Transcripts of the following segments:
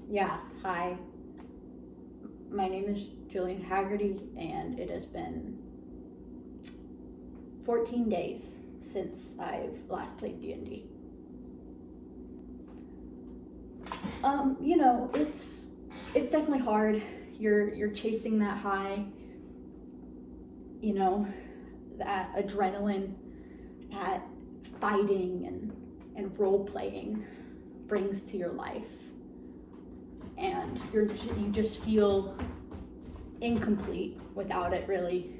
Yeah, hi. My name is Julian Haggerty, and it has been 14 days since I've last played D&D. It's definitely hard. You're chasing that high, that adrenaline that fighting and role playing brings to your life. And you just feel incomplete without it, really.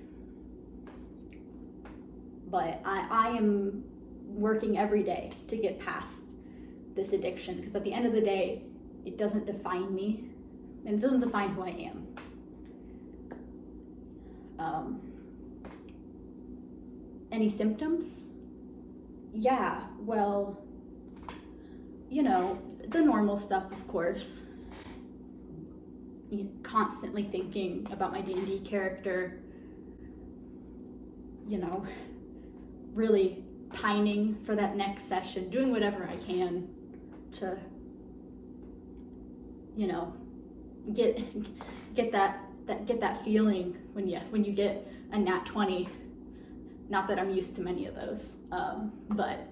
But I am working every day to get past this addiction, because at the end of the day, it doesn't define me, and it doesn't define who I am. Any symptoms? Yeah, well, the normal stuff, of course. Constantly thinking about my D&D character, really pining for that next session, doing whatever I can to, get that feeling when you get a nat 20. Not that I'm used to many of those, but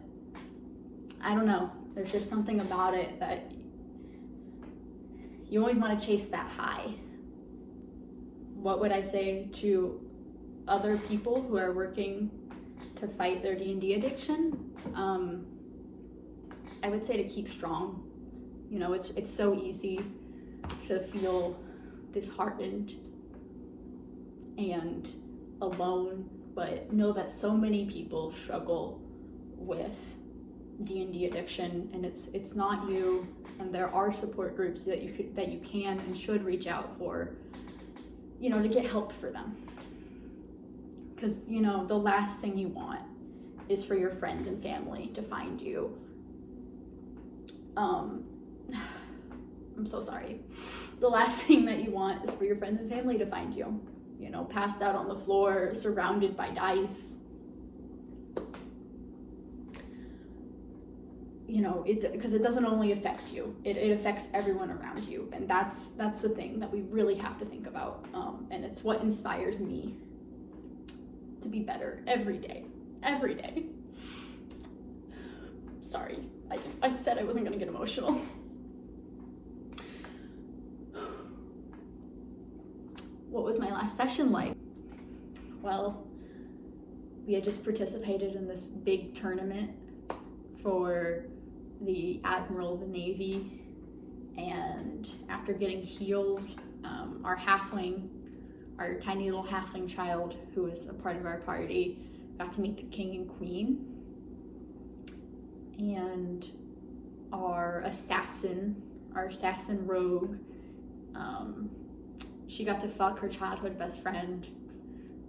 I don't know. There's just something about it that you always want to chase that high. What would I say to other people who are working to fight their D&D addiction? I would say to keep strong. It's so easy to feel disheartened and alone, but know that so many people struggle with D&D addiction, and it's not you, and there are support groups that you can and should reach out for, to get help for them. Because the last thing you want is for your friends and family to find you. I'm so sorry. The last thing that you want is for your friends and family to find you, passed out on the floor, surrounded by dice. Because it doesn't only affect you, it affects everyone around you, and that's the thing that we really have to think about, and it's what inspires me to be better every day. Sorry, I said I wasn't gonna get emotional. What was my last session like? Well, we had just participated in this big tournament for the Admiral of the Navy, and after getting healed, our tiny little halfling child, who was a part of our party, got to meet the king and queen, and our assassin rogue, she got to fuck her childhood best friend,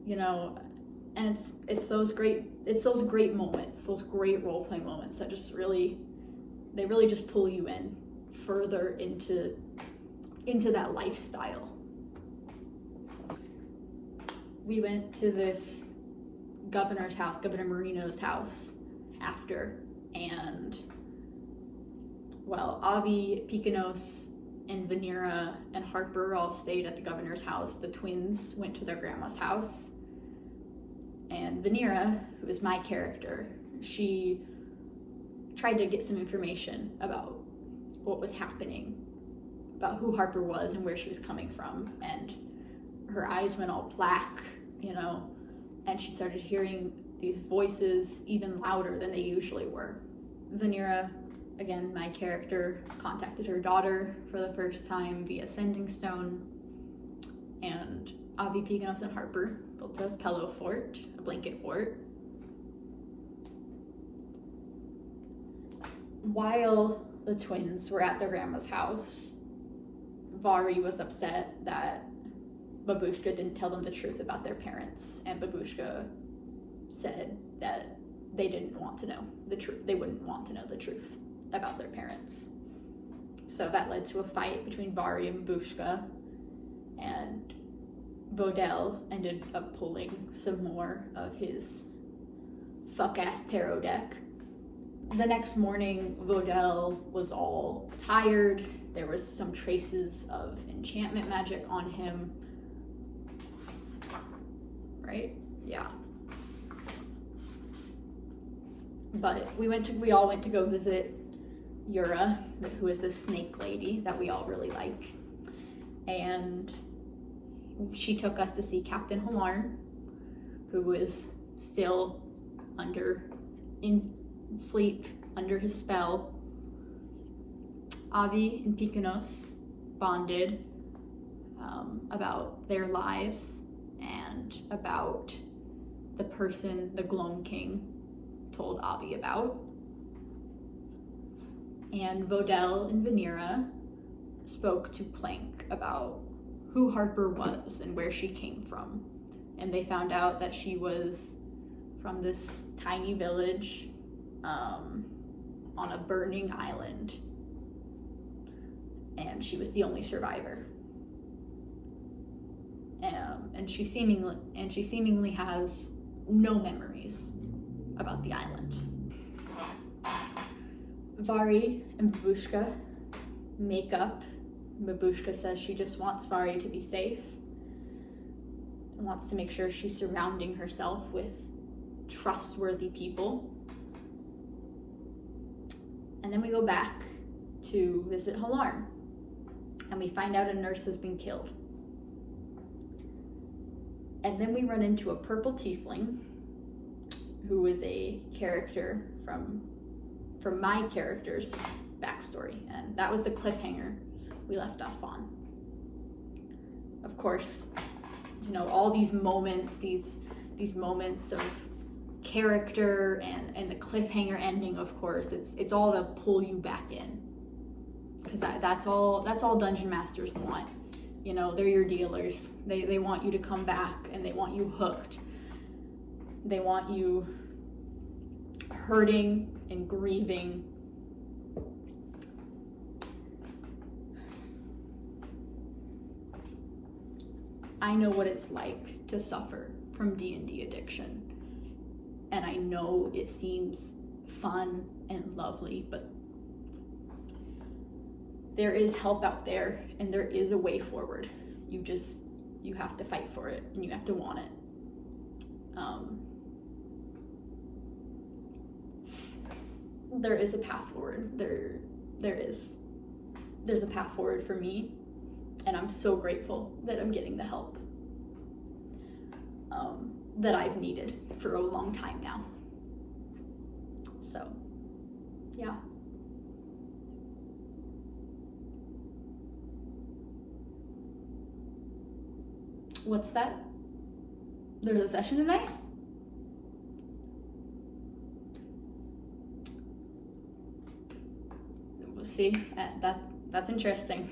and it's those great moments, those great role-playing moments that just really just pull you in further into that lifestyle. We went to this governor's house, Governor Marino's house, after, and Avi, Pikanos, and Vanera and Harper all stayed at the governor's house. The twins went to their grandma's house, and Vanera, who is my character, she tried to get some information about what was happening, about who Harper was and where she was coming from, and her eyes went all black, and she started hearing these voices even louder than they usually were. Vanera, again, my character, contacted her daughter for the first time via Sending Stone, and Avi, Pikanos, and Harper built a pillow fort, a blanket fort. While the twins were at their grandma's house, Vari was upset that Babushka didn't tell them the truth about their parents, and Babushka said that they didn't want to know the truth. They wouldn't want to know the truth about their parents. So that led to a fight between Vari and Babushka, and Vodell ended up pulling some more of his fuck-ass tarot deck The next morning, Vodel was all tired. There was some traces of enchantment magic on him. Right? Yeah. But we all went to go visit Yura, who is this snake lady that we all really like. And she took us to see Captain Halarn, who was still in sleep under his spell. Avi and Pikanos bonded about their lives and about the person the Gloam King told Avi about. And Vodel and Vanera spoke to Plank about who Harper was and where she came from. And they found out that she was from this tiny village on a burning island. And she was the only survivor. And she seemingly has no memories about the island. Vari and Babushka make up. Babushka says she just wants Vari to be safe and wants to make sure she's surrounding herself with trustworthy people. And then we go back to visit Halarn, and we find out a nurse has been killed. And then we run into a purple tiefling who is a character from my character's backstory, and that was the cliffhanger we left off on. Of course, you know, all these moments, these moments of character and the cliffhanger ending, of course, it's all to pull you back in, because that's all dungeon masters want. You know, they're your dealers. They want you to come back, and they want you hooked. They want you hurting and grieving. I know what it's like to suffer from D&D addiction. And I know it seems fun and lovely, but there is help out there, and there is a way forward. You have to fight for it, and you have to want it. There is a path forward. There's a path forward for me, and I'm so grateful that I'm getting the help that I've needed for a long time now. So, yeah. What's that? There's a session tonight? We'll see. That's interesting.